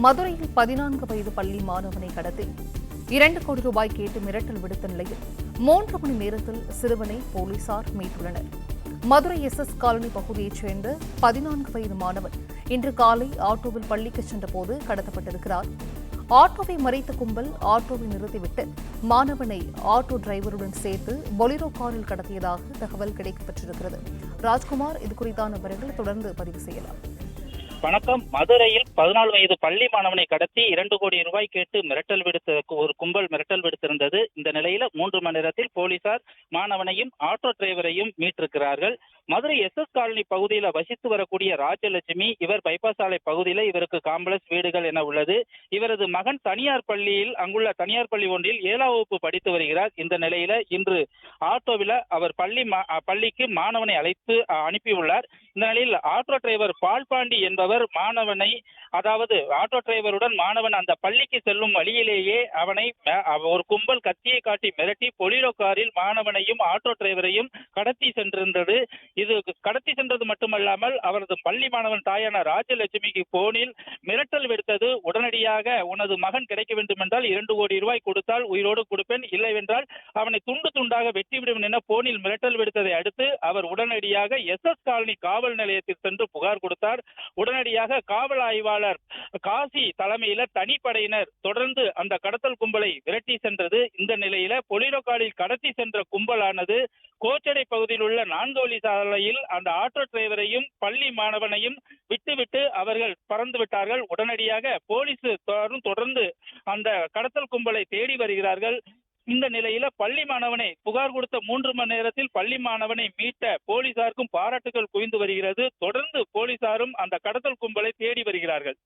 மதுரையில் 14 வயது பள்ளி மாணவனை கடத்தி 2 கோடி ரூபாய் கேட்டு மிரட்டல் விடுத்த நிலையில் 3 மணி நேரத்தில் சிறுவனை போலீசார் மீட்டுள்ளனர். மதுரை SS காலனி பகுதியைச் சேர்ந்த 14 வயது மாணவன் இன்று காலை ஆட்டோவில் பள்ளிக்கு சென்றபோது கடத்தப்பட்டிருக்கிறார். ஆட்டோவை மறைத்த கும்பல் ஆட்டோவை நிறுத்திவிட்டு மாணவனை ஆட்டோ டிரைவருடன் சேர்த்து பொலிரோ காரில் கடத்தியதாக தகவல் கிடைக்கப்பட்டிருக்கிறது. ராஜ்குமார், இது குறித்தான விவரங்களை தொடர்ந்து பதிவு செய்யலாம். வணக்கம். மதுரையில் 14 வயது பள்ளி மாணவனை கடத்தி 2 கோடி ரூபாய் கேட்டு மிரட்டல் விடுத்த ஒரு கும்பல் மிரட்டல் விடுத்திருந்தது. இந்த நிலையில 3 மணி நேரத்தில் போலீசார் மாணவனையும் ஆட்டோ டிரைவரையும் மீட்டிருக்கிறார்கள். மதுரை SS காலனி பகுதியில் வசித்து வரக்கூடிய ராஜலட்சுமி, இவர் பைபாஸ் சாலை பகுதியில் இவருக்கு காம்ப்ளெக்ஸ் வீடுகள் என உள்ளது. இவரது மகன் தனியார் பள்ளியில் அங்குள்ள தனியார் பள்ளி ஒன்றில் 7ஆம் வகுப்பு படித்து வருகிறார். இந்த நிலையில இன்று ஆட்டோவில் அவர் பள்ளிக்கு மாணவனை அழைத்து அனுப்பியுள்ளார். இந்த நிலையில் ஆட்டோ டிரைவர் பால்பாண்டி என்பவர் மாணவனை, அதாவது ஆட்டோ டிரைவருடன் மாணவன் அந்த பள்ளிக்கு செல்லும் வழியிலேயே அவனை ஒரு கும்பல் கத்தியை காட்டி மிரட்டி பொலிரோ காரில் மாணவனையும் ஆட்டோ டிரைவரையும் கடத்தி சென்றிருந்தது. இது கடத்தி சென்றது மட்டுமல்லாமல் அவரது பள்ளி மாணவன் தாயான ராஜலட்சுமிக்கு போனில் மிரட்டல் விடுத்தது. உடனடியாக உனது மகன் கிடைக்க வேண்டும் என்றால் 2 கோடி ரூபாய் கொடுத்தால் உயிரோடு கொடுப்பேன், இல்லை என்றால் அவனை துண்டு துண்டாக வெட்டிவிடும் என போனில் மிரட்டல் விடுத்ததை அடுத்து அவர் உடனடியாக SS காலனி காவல் நிலையத்தில் சென்று புகார் கொடுத்தார். உடனடியாக காவல் ஆய்வாளர் காசி தலைமையில தனிப்படையினர் தொடர்ந்து அந்த கடத்தல் கும்பலை விரட்டி சென்றது. இந்த நிலையில பொலிரோ காரில் கடத்தி சென்ற கும்பலானது கோச்சடை பகுதியில் உள்ள 4 வழி சாலையில் அந்த ஆட்டோ டிரைவரையும் பள்ளி மாணவனையும் விட்டுவிட்டு அவர்கள் பறந்து விட்டார்கள். உடனடியாக போலீஸ் தொடர்ந்து அந்த கடத்தல் கும்பலை தேடி வருகிறார்கள். இந்த நிலையில பள்ளி மாணவனை புகார் கொடுத்த 3 மணி நேரத்தில் பள்ளி மாணவனை மீட்ட போலீசாருக்கும் பாராட்டுகள் குவிந்து வருகிறது. தொடர்ந்து போலீசாரும் அந்த கடத்தல் கும்பலை தேடி வருகிறார்கள்.